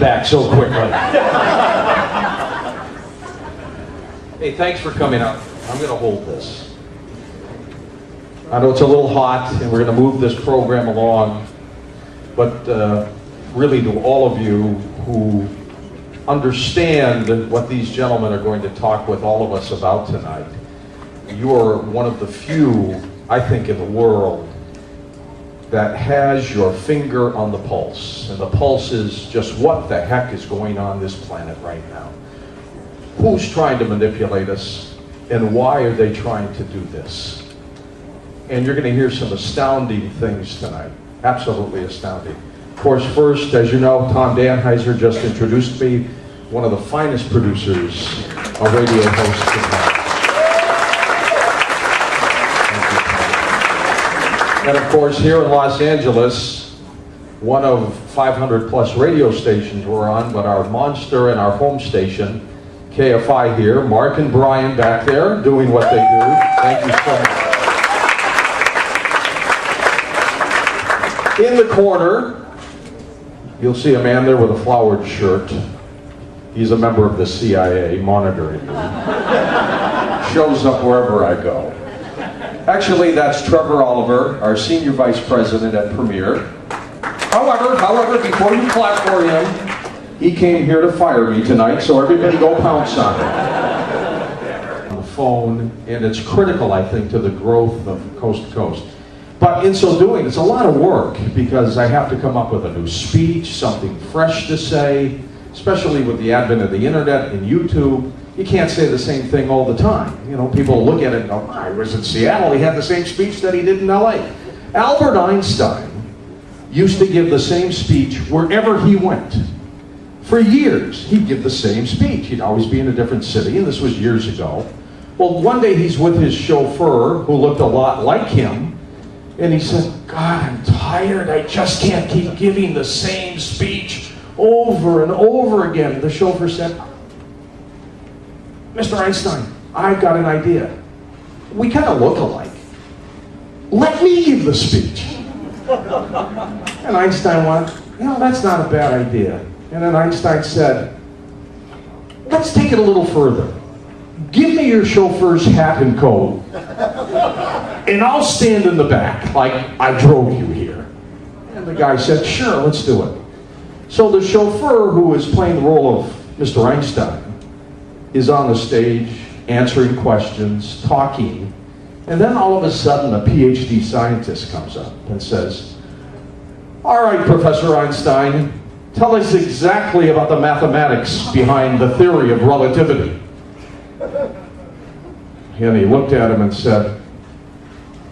Back so quickly. Hey, thanks for coming out. I'm going to hold this. I know it's a little hot and we're going to move this program along, but really to all of you who understand what these gentlemen are going to talk with all of us about tonight, you are one of the few, I think, in the world that has your finger on the pulse. And the pulse is just what the heck is going on this planet right now. Who's trying to manipulate us, and why are they trying to do this? And you're going to hear some astounding things tonight. Absolutely astounding. Of course, first, as you know, Tom Danheiser just introduced me, one of the finest producers, a radio host tonight. And of course, here in Los Angeles, one of 500 plus radio stations we're on, but our monster and our home station, KFI here, Mark and Brian back there doing what they do. Thank you so much. In the corner, you'll see a man there with a flowered shirt. He's a member of the CIA monitoring me. Shows up wherever I go. Actually, that's Trevor Oliver, our Senior Vice President at Premier. However, before you clap for him, he came here to fire me tonight, so everybody go pounce on him. On the phone, and it's critical, I think, to the growth of Coast to Coast. But in so doing, it's a lot of work, because I have to come up with a new speech, something fresh to say, especially with the advent of the internet and YouTube. You can't say the same thing all the time. You know, people look at it and go, I was in Seattle, he had the same speech that he did in LA. Albert Einstein used to give the same speech wherever he went. For years, he'd give the same speech. He'd always be in a different city, and this was years ago. Well, one day he's with his chauffeur, who looked a lot like him, and he said, God, I'm tired. I just can't keep giving the same speech over and over again. The chauffeur said, Mr. Einstein, I've got an idea. We kind of look alike. Let me give the speech. And Einstein went, you know, that's not a bad idea. And then Einstein said, let's take it a little further. Give me your chauffeur's hat and coat, and I'll stand in the back like I drove you here. And the guy said, sure, let's do it. So the chauffeur, who is playing the role of Mr. Einstein, is on the stage answering questions, talking, and then all of a sudden a PhD scientist comes up and says, all right, Professor Einstein, tell us exactly about the mathematics behind the theory of relativity. And he looked at him and said,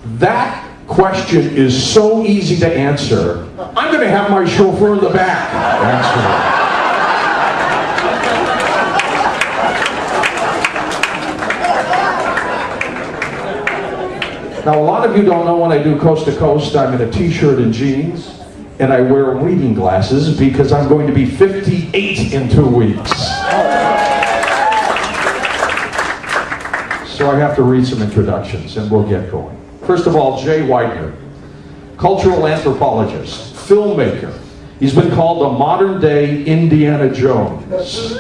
that question is so easy to answer, I'm going to have my chauffeur in the back answer it. Now, a lot of you don't know when I do Coast to Coast, I'm in a t-shirt and jeans, and I wear reading glasses because I'm going to be 58 in 2 weeks. So I have to read some introductions, and we'll get going. First of all, Jay Widener, cultural anthropologist, filmmaker. He's been called the modern-day Indiana Jones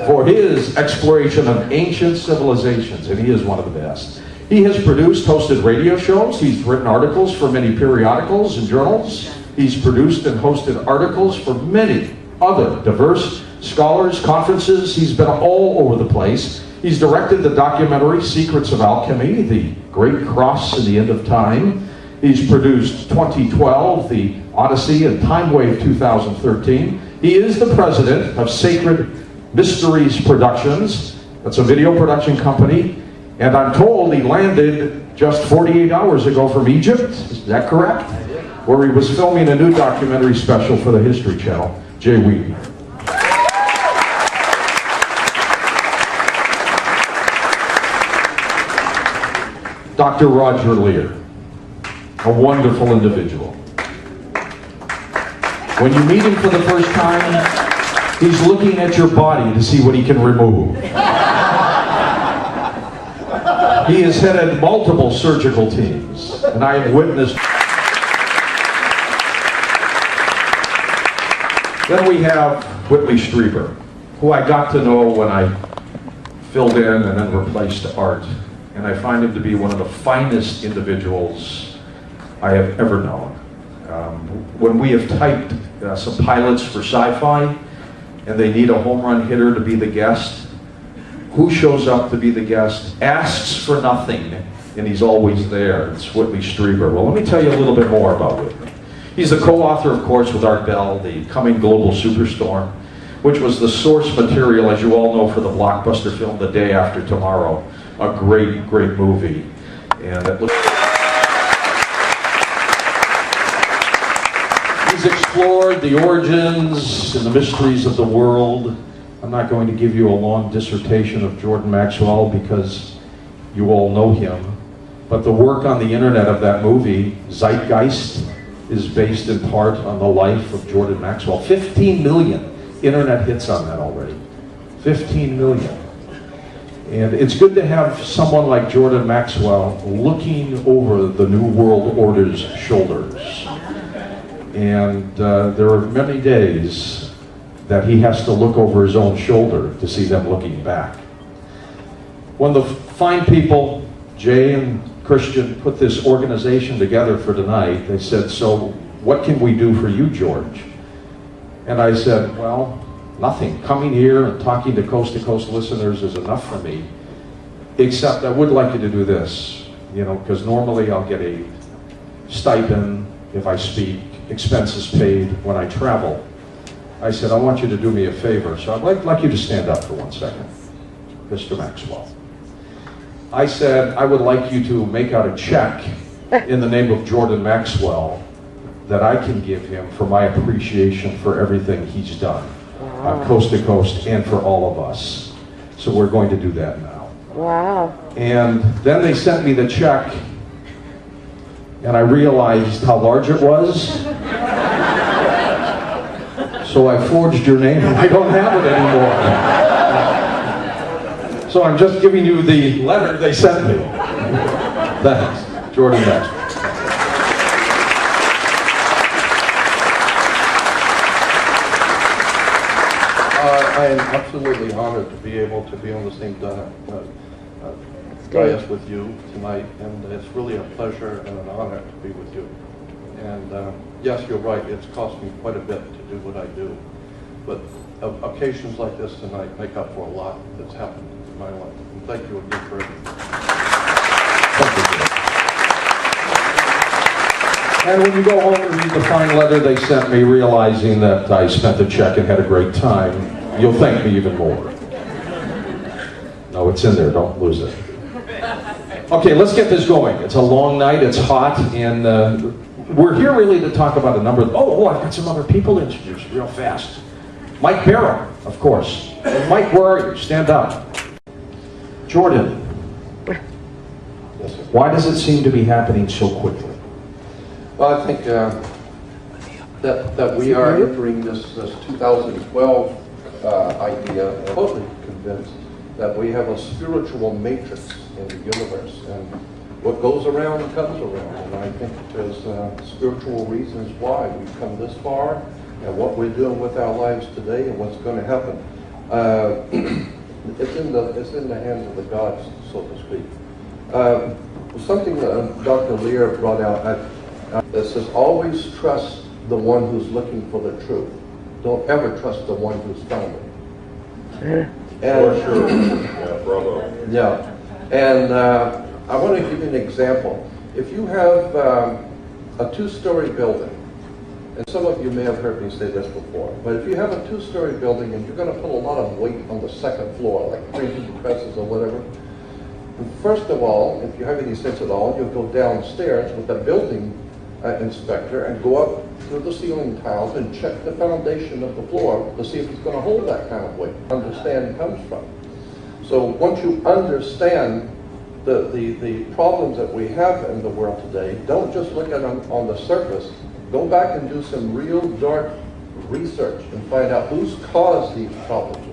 for his exploration of ancient civilizations, and he is one of the best. He has produced, hosted radio shows. He's written articles for many periodicals and journals. He's produced and hosted articles for many other diverse scholars, conferences. He's been all over the place. He's directed the documentary Secrets of Alchemy, The Great Cross and the End of Time. He's produced 2012, The Odyssey, and Time Wave 2013. He is the president of Sacred Mysteries Productions. That's a video production company. And I'm told he landed just 48 hours ago from Egypt. Is that correct? Where he was filming a new documentary special for the History Channel. Jay Weedy. Dr. Roger Lear, a wonderful individual. When you meet him for the first time, he's looking at your body to see what he can remove. He has headed multiple surgical teams, and I have witnessed. Then we have Whitley Strieber, who I got to know when I filled in and then replaced Art. And I find him to be one of the finest individuals I have ever known. When we have typed some pilots for sci-fi, and they need a home run hitter to be the guest, who shows up to be the guest, asks for nothing, and he's always there? It's Whitley Strieber. Well, let me tell you a little bit more about Whitley. He's the co-author, of course, with Art Bell, The Coming Global Superstorm, which was the source material, as you all know, for the blockbuster film The Day After Tomorrow. A great, great movie. And it looks... He's explored the origins and the mysteries of the world. I'm not going to give you a long dissertation of Jordan Maxwell because you all know him. But the work on the internet of that movie, Zeitgeist, is based in part on the life of Jordan Maxwell. 15 million internet hits on that already. 15 million. And it's good to have someone like Jordan Maxwell looking over the New World Order's shoulders. And there are many days that he has to look over his own shoulder to see them looking back. When the fine people, Jay and Christian, put this organization together for tonight, they said, so what can we do for you, George? And I said, well, nothing. Coming here and talking to coast listeners is enough for me, except I would like you to do this, you know, because normally I'll get a stipend if I speak, expenses paid when I travel. I said, I want you to do me a favor, so I'd like you to stand up for 1 second, Mr. Maxwell. I said, I would like you to make out a check in the name of Jordan Maxwell that I can give him for my appreciation for everything he's done. Wow. Coast to coast and for all of us. So we're going to do that now. Wow. And then they sent me the check and I realized how large it was. So I forged your name and I don't have it anymore. So I'm just giving you the letter they sent me. Thanks, Jordan Maxwell. I am absolutely honored to be able to be on the same dais with you tonight, and it's really a pleasure and an honor to be with you. And yes, you're right, it's cost me quite a bit to do what I do, but occasions like this tonight make up for a lot that's happened in my life. And thank you again for everything. And when you go home and read the fine letter they sent me, realizing that I spent the check and had a great time, you'll thank me even more. No, it's in there, don't lose it. Okay, let's get this going. It's a long night, it's hot, and we're here really to talk about a number of... Oh, I've got some other people to introduce real fast. Mike Barrow, of course. Mike, where are you? Stand up. Jordan, why does it seem to be happening so quickly? Well, I think that we are entering this 2012 idea, and totally convinced that we have a spiritual matrix in the universe, and what goes around comes around. And I think there's spiritual reasons why we've come this far, and what we're doing with our lives today, and what's going to happen. It's in the hands of the gods, so to speak. Something that Dr. Lear brought out that says, always trust the one who's looking for the truth. Don't ever trust the one who's found it. For sure. Yeah, bravo. Yeah. And I want to give you an example. If you have a two-story building, and some of you may have heard me say this before, but if you have a two-story building and you're going to put a lot of weight on the second floor, like printing presses or whatever, first of all, if you have any sense at all, you'll go downstairs with the building inspector and go up through the ceiling tiles and check the foundation of the floor to see if it's going to hold that kind of weight. Understand comes from. So once you understand the problems that we have in the world today, don't just look at them on the surface. Go back and do some real dark research and find out who's caused these problems,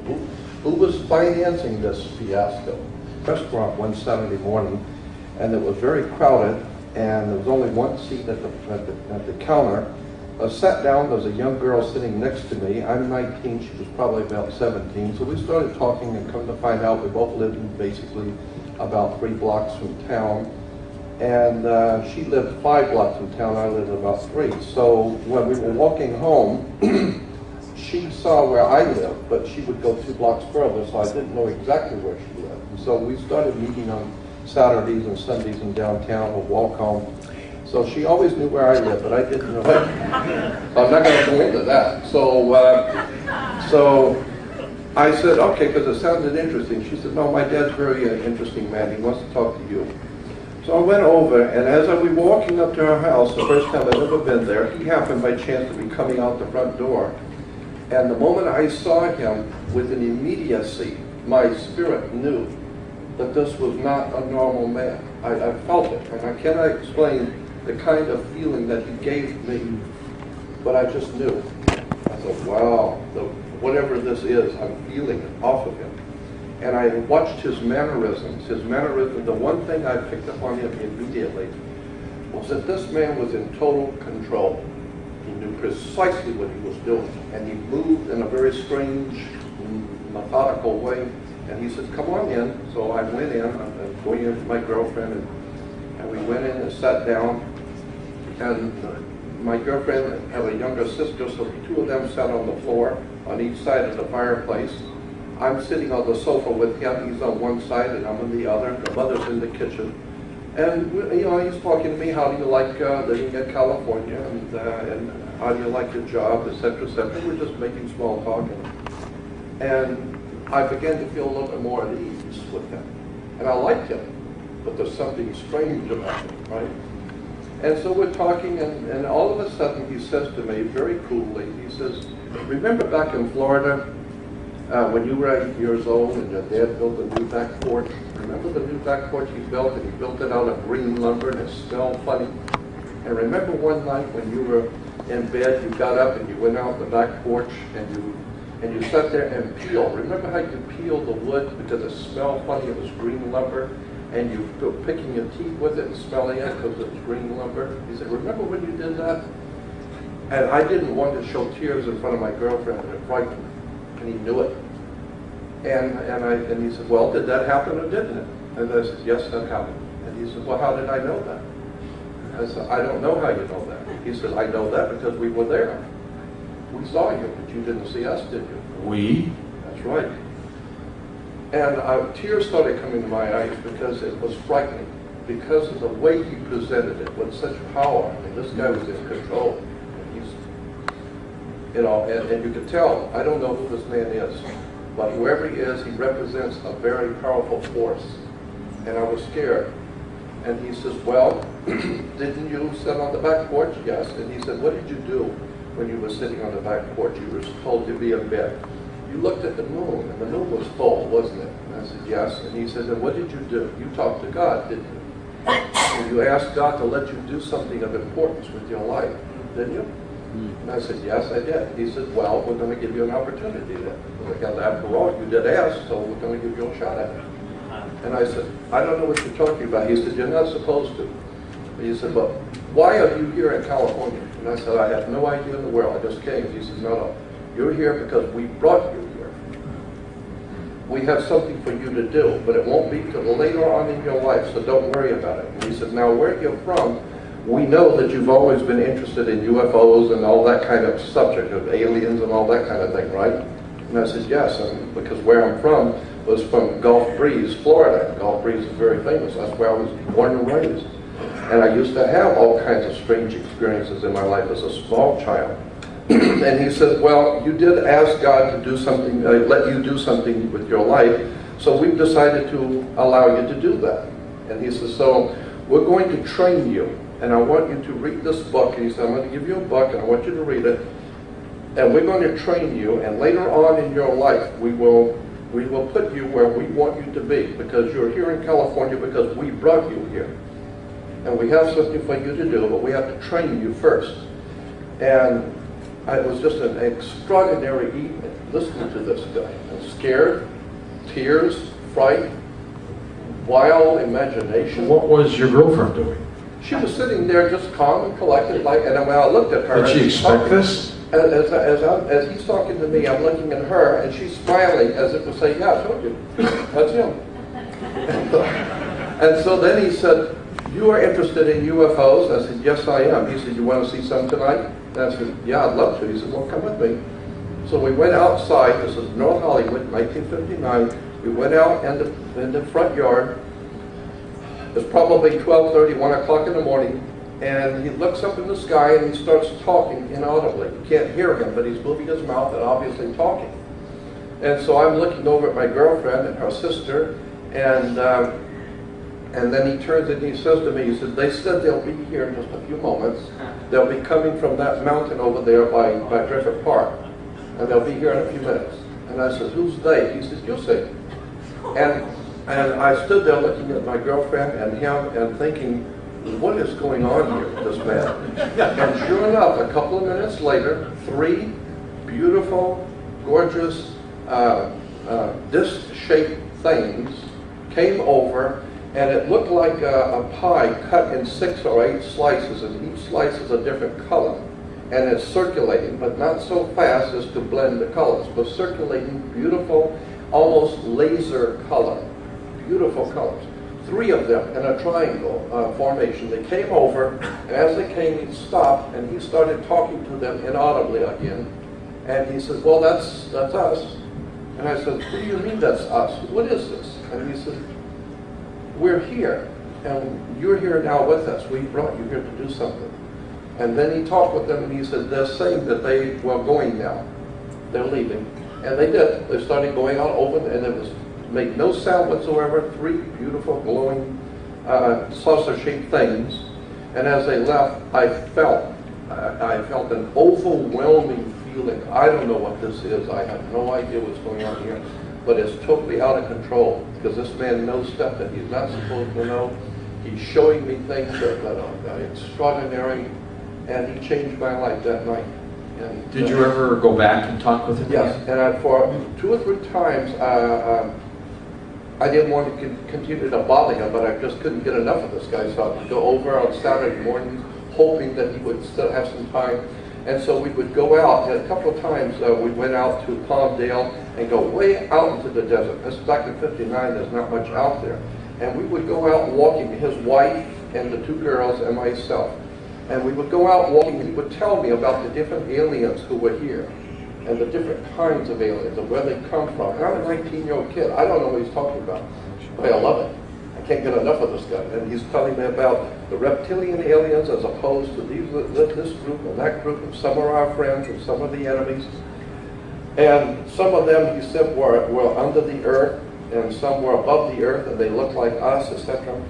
who was financing this fiasco. Restaurant one Saturday morning, and it was very crowded, and there was only one seat at the counter. I sat down, there was a young girl sitting next to me. I'm 19, she was probably about 17, so we started talking, and come to find out we both lived in basically about 3 blocks from town. And she lived 5 blocks from town, I lived about 3. So when we were walking home, she saw where I lived, but she would go 2 blocks further, so I didn't know exactly where she lived. And so we started meeting on Saturdays and Sundays in downtown, we'll walk home. So she always knew where I lived, but I didn't know it. I'm not going to go into that. So I said, okay, because it sounded interesting. She said, no, my dad's very interesting man. He wants to talk to you. So I went over, and as I was walking up to her house, the first time I'd ever been there, he happened by chance to be coming out the front door. And the moment I saw him, with an immediacy, my spirit knew that this was not a normal man. I felt it, and I cannot explain the kind of feeling that he gave me, but I just knew. I thought, wow, whatever this is, I'm feeling it off of him. And I watched his mannerisms. The one thing I picked up on him immediately was that this man was in total control. He knew precisely what he was doing, and he moved in a very strange, methodical way. And he said, come on in. So I went in, I'm going in with my girlfriend, and we went in and sat down. And my girlfriend had a younger sister, so the 2 of them sat on the floor on each side of the fireplace. I'm sitting on the sofa with him. He's on one side and I'm on the other. The mother's in the kitchen. And he's talking to me, how do you like living in California? And how do you like your job, et cetera, et cetera. We're just making small talk. And I began to feel a little bit more at ease with him. And I liked him, but there's something strange about him, right? And so we're talking, and all of a sudden he says to me, very coolly, he says, remember back in Florida, when you were 8 years old and your dad built a new back porch? Remember the new back porch he built, and he built it out of green lumber and it smelled funny? And remember one night when you were in bed, you got up and you went out the back porch and you sat there and peeled. Remember how you peeled the wood because it smelled funny, it was green lumber? And you were picking your teeth with it and smelling it because it was green lumber? He said, remember when you did that? And I didn't want to show tears in front of my girlfriend, and it frightened me. And he knew it. And he said, well, did that happen or didn't it? And I said, yes, that happened. And he said, well, how did I know that? I said, I don't know how you know that. He said, I know that because we were there. We saw you, but you didn't see us, did you? We? That's right. And tears started coming to my eyes because it was frightening, because of the way he presented it with such power. I mean, this guy was in control. And he's, and you could tell, I don't know who this man is, but whoever he is, he represents a very powerful force. And I was scared. And he says, well, didn't you sit on the back porch? Yes. And he said, what did you do when you were sitting on the back porch? You were told to be in bed. You looked at the moon, and the moon was full, wasn't it? And I said, yes. And he said, and what did you do? You talked to God, didn't you? And you asked God to let you do something of importance with your life, didn't you? And I said, yes, I did. He said, well, we're going to give you an opportunity then. Because after all, you did ask, so we're going to give you a shot at it. And I said, I don't know what you're talking about. He said, you're not supposed to. And he said, but why are you here in California? And I said, I have no idea in the world. I just came. He said, no. You're here because we brought you here. We have something for you to do, but it won't be till later on in your life, so don't worry about it. And he said, now where you're from, we know that you've always been interested in UFOs and all that kind of subject of aliens and all that kind of thing, right? And I said, yes, because where I'm from was from Gulf Breeze, Florida. Gulf Breeze is very famous. That's where I was born and raised. And I used to have all kinds of strange experiences in my life as a small child. And he said, well, you did ask God to do something, let you do something with your life, so we've decided to allow you to do that. And he says, so we're going to train you, and I want you to read this book. And he said, I'm going to give you a book, and I want you to read it, and we're going to train you, and later on in your life, we will put you where we want you to be, because you're here in California because we brought you here. And we have something for you to do, but we have to train you first. And it was just an extraordinary evening listening to this guy. I'm scared, tears, fright, wild imagination. What was your girlfriend doing? She was sitting there just calm and collected, and when I looked at her... Did she expect this? As he's talking to me, I'm looking at her, and she's smiling as if to say, yeah, I told you, that's him. And so then he said, you are interested in UFOs? I said, yes, I am. He said, you want to see some tonight? And I said, yeah, I'd love to. He said, well, come with me. So we went outside. This is North Hollywood, 1959. We went out in the front yard. It was probably 12:30, 1 o'clock in the morning. And he looks up in the sky and he starts talking inaudibly. You can't hear him, but he's moving his mouth and obviously talking. And so I'm looking over at my girlfriend and her sister, and then he turns and he says to me, he said, they said they'll be here in just a few moments. They'll be coming from that mountain over there by Griffith Park, and they'll be here in a few minutes. And I said, who's they? He says, you'll see. And I stood there looking at my girlfriend and him and thinking, what is going on here with this man? And sure enough, a couple of minutes later, 3 beautiful, gorgeous, disc-shaped things came over, and it looked like a pie cut in 6 or 8 slices, and each slice is a different color. And it's circulating, but not so fast as to blend the colors, but circulating beautiful, almost laser color, beautiful colors. 3 of them in a triangle formation. They came over, and as they came, he stopped, and he started talking to them inaudibly again. And he said, well, that's us. And I said, what do you mean that's us? What is this? And he said, we're here, and you're here now with us. We brought you here to do something. And then he talked with them, and he said, they're saying that they were going now. They're leaving. And they did. They started going out over, and it was made no sound whatsoever. 3 beautiful, glowing, saucer-shaped things. And as they left, I felt an overwhelming feeling. I don't know what this is. I have no idea what's going on here. But it's totally out of control, because this man knows stuff that he's not supposed to know. He's showing me things that are extraordinary, and he changed my life that night. And, did you ever go back and talk with him? Yes, and for 2 or 3 times, I didn't want to continue to bother him, but I just couldn't get enough of this guy. So I would go over on Saturday mornings, hoping that he would still have some time. And so we would go out, and a couple of times we went out to Palmdale and go way out into the desert. This is back in '59, there's not much out there. And we would go out walking, his wife and the 2 girls and myself. And we would go out walking, and he would tell me about the different aliens who were here, and the different kinds of aliens, and where they come from. And I'm a 19-year-old kid, I don't know what he's talking about, but I love it. I can't get enough of this guy. And he's telling me about the reptilian aliens as opposed to this group and that group, and some are our friends and some are the enemies. And some of them, he said, were under the earth, and some were above the earth, and they looked like us, etc.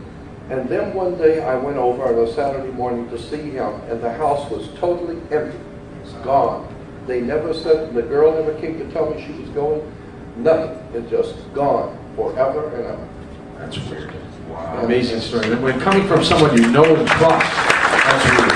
And then one day I went over on a Saturday morning to see him, and the house was totally empty. It's gone. They never said, the girl never came to tell me she was going. Nothing. It's just gone forever and ever. That's weird. Wow. Amazing story. And when coming from someone you know and trust, that's weird.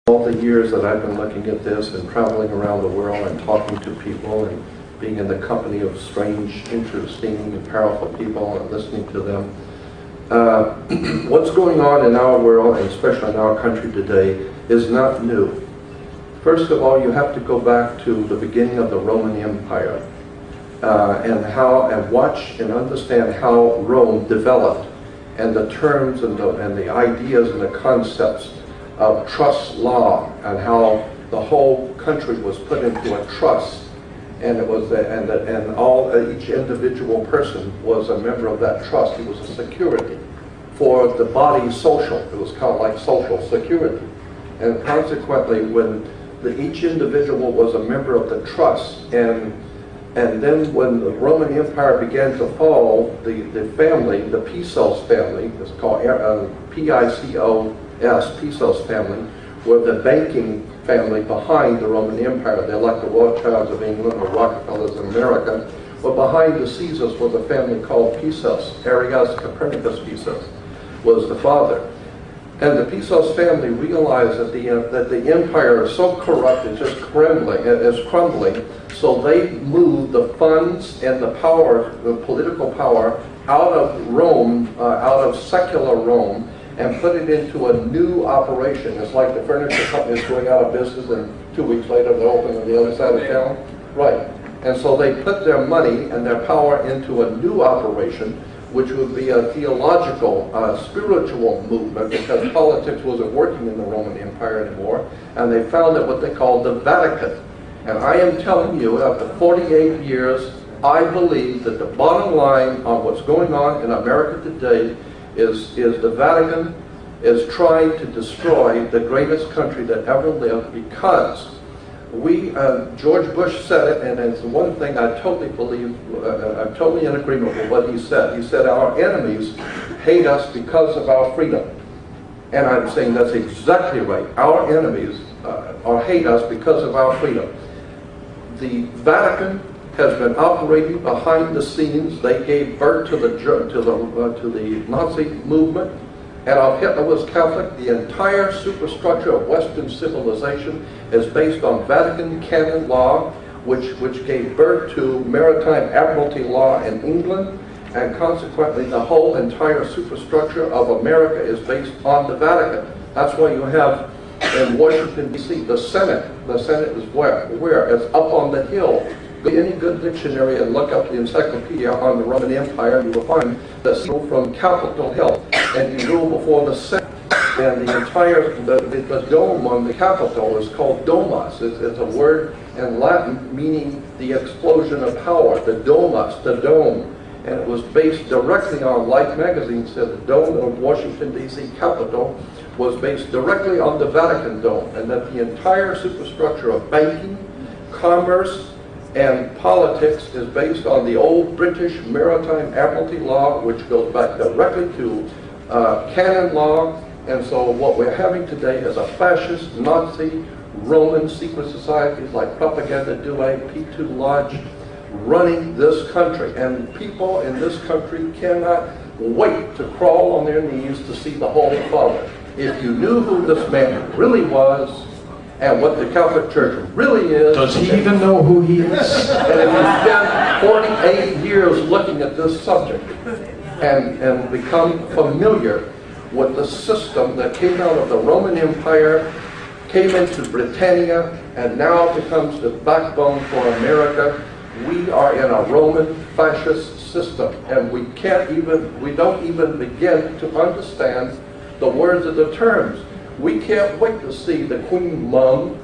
All the years that I've been looking at this and traveling around the world and talking to people and being in the company of strange, interesting, and powerful people and listening to them, what's going on in our world, and especially in our country today, is not new. First of all, you have to go back to the beginning of the Roman Empire. And watch and understand how Rome developed, and the terms and the ideas and the concepts of trust law, and how the whole country was put into a trust, and it was each individual person was a member of that trust. He was a security for the body's social. It was kind of like social security, and consequently, when each individual was a member of the trust, and then when the Roman Empire began to fall, the family, the Pisos family, it's called P-I-C-O-S, Pisos family, were the banking family behind the Roman Empire. They're like the Rothschilds of England or Rockefellers in America. But behind the Caesars was a family called Pisos. Arius Copernicus Pisos was the father. And the Pisos family realized that the empire is so corrupt, it's just crumbling. So they moved the funds and the power, the political power, out of Rome, out of secular Rome, and put it into a new operation. It's like the furniture company is going out of business, and 2 weeks later they're open on the other side of town. Right. And so they put their money and their power into a new operation, which would be a theological, spiritual movement, because politics wasn't working in the Roman Empire anymore, and they founded what they called the Vatican. And I am telling you, after 48 years, I believe that the bottom line on what's going on in America today is the Vatican is trying to destroy the greatest country that ever lived, because George Bush said it, and it's one thing I totally believe, I'm totally in agreement with what he said. He said our enemies hate us because of our freedom. And I'm saying that's exactly right. Our enemies hate us because of our freedom. The Vatican has been operating behind the scenes. They gave birth to the Nazi movement. Adolf Hitler was Catholic. The entire superstructure of Western civilization is based on Vatican canon law, which gave birth to maritime admiralty law in England, and consequently the whole entire superstructure of America is based on the Vatican. That's why you have in Washington, D.C., the Senate. The Senate is where? It's up on the hill. Go to any good dictionary and look up the encyclopedia on the Roman Empire, and you will find that from Capitol Hill, and you rule before the Senate. And the entire, the dome on the Capitol is called domus. It's a word in Latin meaning the explosion of power, the domus, the dome. And it was based directly on, Life magazine said, the dome of Washington, D.C. Capitol was based directly on the Vatican dome, and that the entire superstructure of banking, commerce, and politics is based on the old British maritime admiralty law, which goes back directly to canon law. And so what we're having today is a fascist, Nazi, Roman secret societies like Propaganda Due, P2 Lodge, running this country. And people in this country cannot wait to crawl on their knees to see the Holy Father. If you knew who this man really was, and what the Catholic Church really is. Does he even know who he is? And if you spend 48 years looking at this subject and become familiar with the system that came out of the Roman Empire, came into Britannia, and now becomes the backbone for America, we are in a Roman fascist system, and we don't even begin to understand the words of the terms. We can't wait to see the Queen Mum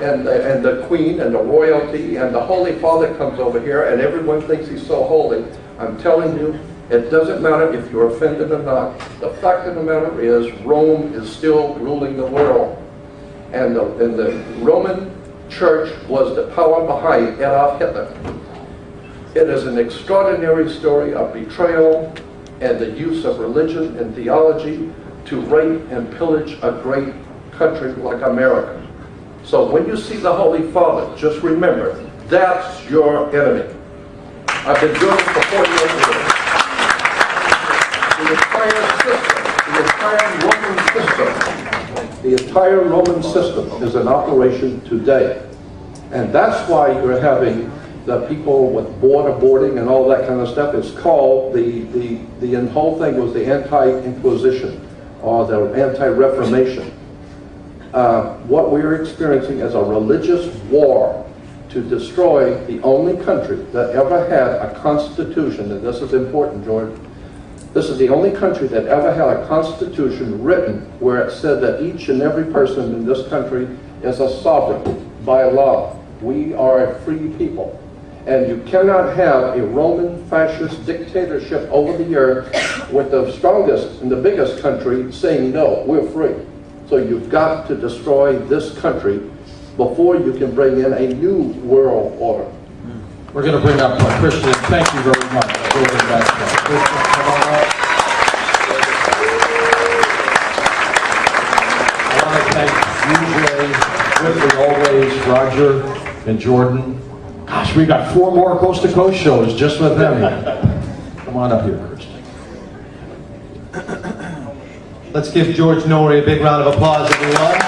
and the Queen and the royalty, and the Holy Father comes over here, and everyone thinks he's so holy. I'm telling you, it doesn't matter if you're offended or not. The fact of the matter is, Rome is still ruling the world. And the Roman Church was the power behind Adolf Hitler. It is an extraordinary story of betrayal and the use of religion and theology to rape and pillage a great country like America. So when you see the Holy Father, just remember, that's your enemy. I've been doing it for 48 years. The entire Roman system is in operation today. And that's why you're having the people with waterboarding and all that kind of stuff. It's called, the whole thing was the anti-Inquisition, or the anti-Reformation. What we're experiencing is a religious war to destroy the only country that ever had a constitution, and this is important, George. This is the only country that ever had a constitution written where it said that each and every person in this country is a sovereign by law. We are a free people. And you cannot have a Roman fascist dictatorship over the earth with the strongest and the biggest country saying, no, we're free. So you've got to destroy this country before you can bring in a new world order. We're going to bring up Christian. Thank you very much. Christian, come on up. I want to thank you, Jay, Whitley, always, Roger, and Jordan. Gosh, we got 4 more Coast to Coast shows just with them. Come on up here, Christian. Let's give George Noory a big round of applause, everyone.